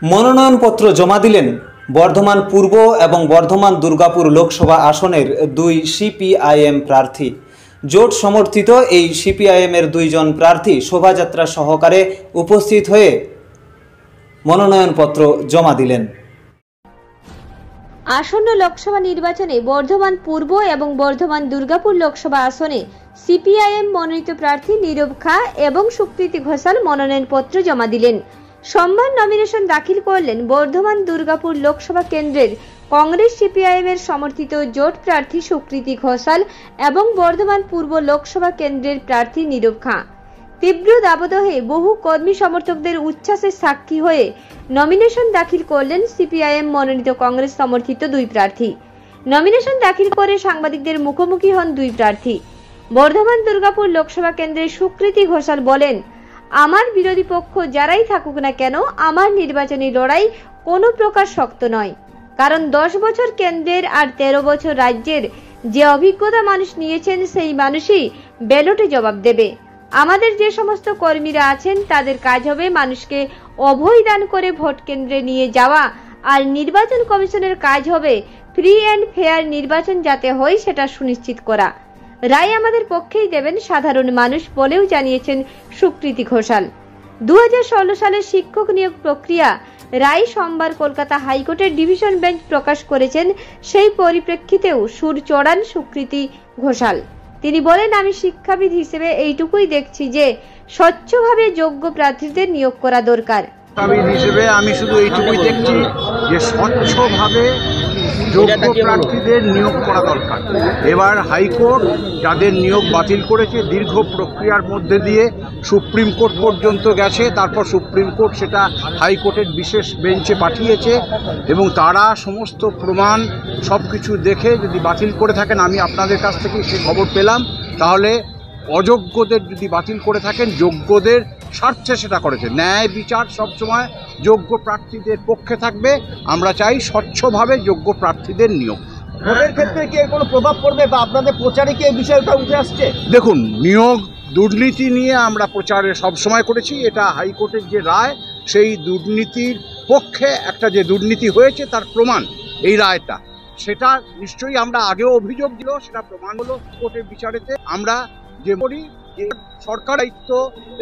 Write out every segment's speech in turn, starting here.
মনোনয়নপত্র জমা দিলেন বর্ধমান পূর্ব এবং বর্ধমান দুর্গাপুর লোকসভা আসনের দুই সিপিআইএম প্রার্থী। জোট সমর্থিত এই সিপিআইএমের দুইজন প্রার্থী শোভাযাত্রা সহকারে উপস্থিত হয়ে মনোনয়নপত্র জমা দিলেন। আসন্ন লোকসভা নির্বাচনে বর্ধমান পূর্ব এবং বর্ধমান দুর্গাপুর লোকসভা আসনে সিপিআইএম মনোনীত প্রার্থী নীরব খা এবং সুকৃতি ঘোষাল মনোনয়নপত্র জমা দিলেন। সোমবার নমিনেশন দাখিল করলেন বর্ধমান দুর্গাপুর লোকসভা কেন্দ্রের কংগ্রেস সিপিআইএম এর সমর্থিত জোট প্রার্থী সুকৃতি ঘোষাল এবং বর্ধমান পূর্ব লোকসভা কেন্দ্রের প্রার্থী নীরব খা। তীব্র দাবদাহে বহু কর্মী সমর্থকদের উচ্ছ্বাসের সাক্ষী হয়ে নমিনেশন দাখিল করলেন সিপিআইএম মনোনীত কংগ্রেস সমর্থিত দুই প্রার্থী। নমিনেশন দাখিল করে সাংবাদিকদের মুখোমুখি হন দুই প্রার্থী। বর্ধমান দুর্গাপুর লোকসভা কেন্দ্রের সুকৃতি ঘোষাল বলেন, আমার বিরোধী পক্ষ যারাই থাকুক না কেন, আমার নির্বাচনী লড়াই কোনো প্রকার শক্ত নয়, কারণ 10 বছর কেন্দ্রের আর 13 বছর রাজ্যের যে অভিজ্ঞতা মানুষ নিয়েছেন সেই মানুষই ব্যালটে জবাব দেবে। আমাদের যে সমস্ত কর্মীরা আছেন তাদের কাজ হবে মানুষকে অভয় দান করে ভোট কেন্দ্রে নিয়ে যাওয়া, আর নির্বাচন কমিশনের কাজ হবে ফ্রি অ্যান্ড ফেয়ার নির্বাচন যাতে হয় সেটা সুনিশ্চিত করা। রায় আমাদের পক্ষেই দেবেন সাধারণ মানুষ বলেও জানিয়েছেন সুকৃতি ঘোষাল। 2016 সালের শিক্ষক নিয়োগ প্রক্রিয়া রায় সোমবার কলকাতা হাইকোর্টের ডিভিশন বেঞ্চ প্রকাশ করেছেন। সেই পরিপ্রেক্ষিতেও সুর চড়ান সুকৃতি ঘোষাল। তিনি বলেন, আমি শিক্ষাবিদ হিসেবে এইটুকুই দেখছি যে স্বচ্ছভাবে যোগ্য প্রার্থীদের নিয়োগ করা দরকার। শিক্ষাবিদ হিসেবে আমি শুধু এইটুকুই দেখছি যে স্বচ্ছভাবে যোগ্য প্রার্থীদের নিয়োগ করা দরকার। এবার হাইকোর্ট যাদের নিয়োগ বাতিল করেছে দীর্ঘ প্রক্রিয়ার মধ্যে দিয়ে সুপ্রিম কোর্ট পর্যন্ত গেছে, তারপর সুপ্রিম কোর্ট সেটা হাইকোর্টের বিশেষ বেঞ্চে পাঠিয়েছে এবং তারা সমস্ত প্রমাণ সব কিছু দেখে যদি বাতিল করে থাকেন, আমি আপনাদের কাছ থেকে সে খবর পেলাম, তাহলে অযোগ্যদের যদি বাতিল করে থাকেন যোগ্যদের স্বার্থে সেটা করেছে। ন্যায় বিচার সবসময় যোগ্য প্রার্থীদের পক্ষে থাকবে। আমরা চাই স্বচ্ছভাবে যোগ্য প্রার্থীদের নিয়োগ। ভোটের ক্ষেত্রে কি এর কোনো প্রভাব পড়বে বা আপনাদের প্রচারে কি এই বিষয়টা উঠে আসছে? দেখুন, নিয়োগ দুর্নীতি নিয়ে আমরা প্রচারে সবসময় করেছি। এটা হাইকোর্টের যে রায়, সেই দুর্নীতির পক্ষে একটা যে দুর্নীতি হয়েছে তার প্রমাণ এই রায়টা, সেটা নিশ্চয়ই আমরা আগেও অভিযোগ দিল, সেটা প্রমাণ হলো কোর্টের বিচারেতে। আমরা যে করি সরকার দায়িত্ব,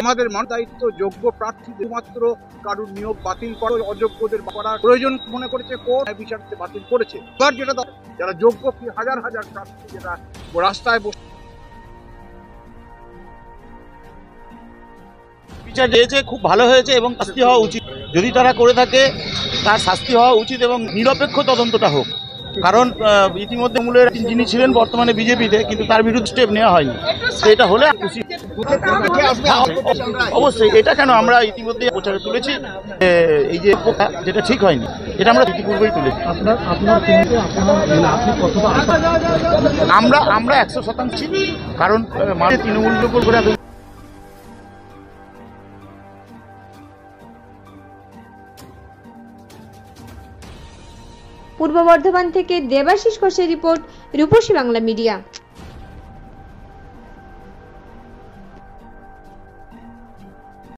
আমাদের মান দায়িত্ব যোগ্য প্রার্থী মাত্র কারোর নিয়োগ বাতিল করা, অযোগ্যদের করার প্রয়োজন মনে করেছে কোর্ট, বিচারতে বাতিল করেছে। এবার যেটা যারা যোগ্য হাজার হাজার প্রার্থী যেটা রাস্তায় বসে বিচার দিয়েছে, খুব ভালো হয়েছে এবং শাস্তি হওয়া উচিত। যদি তারা করে থাকে তার শাস্তি হওয়া উচিত এবং নিরপেক্ষ তদন্তটা হোক। কারণ ইতিমধ্যে মূলের যিনি ছিলেন বর্তমানে বিজেপিতে, কিন্তু তার বিরুদ্ধে স্টেপ নেওয়া হয়নি। তো এটা হলে খুশি। অবশ্যই এটা কেন, আমরা ইতিমধ্যে প্রচারে তুলেছি এই যে যেটা ঠিক হয়নি, এটা আমরা ইতিপূর্বেই তুলেছি। আমরা 100% কারণ মানে তৃণমূলের উপর করে পূর্ব বর্ধমান থেকে দেবাশিস ঘোষের রিপোর্ট, রূপসী বাংলা মিডিয়া।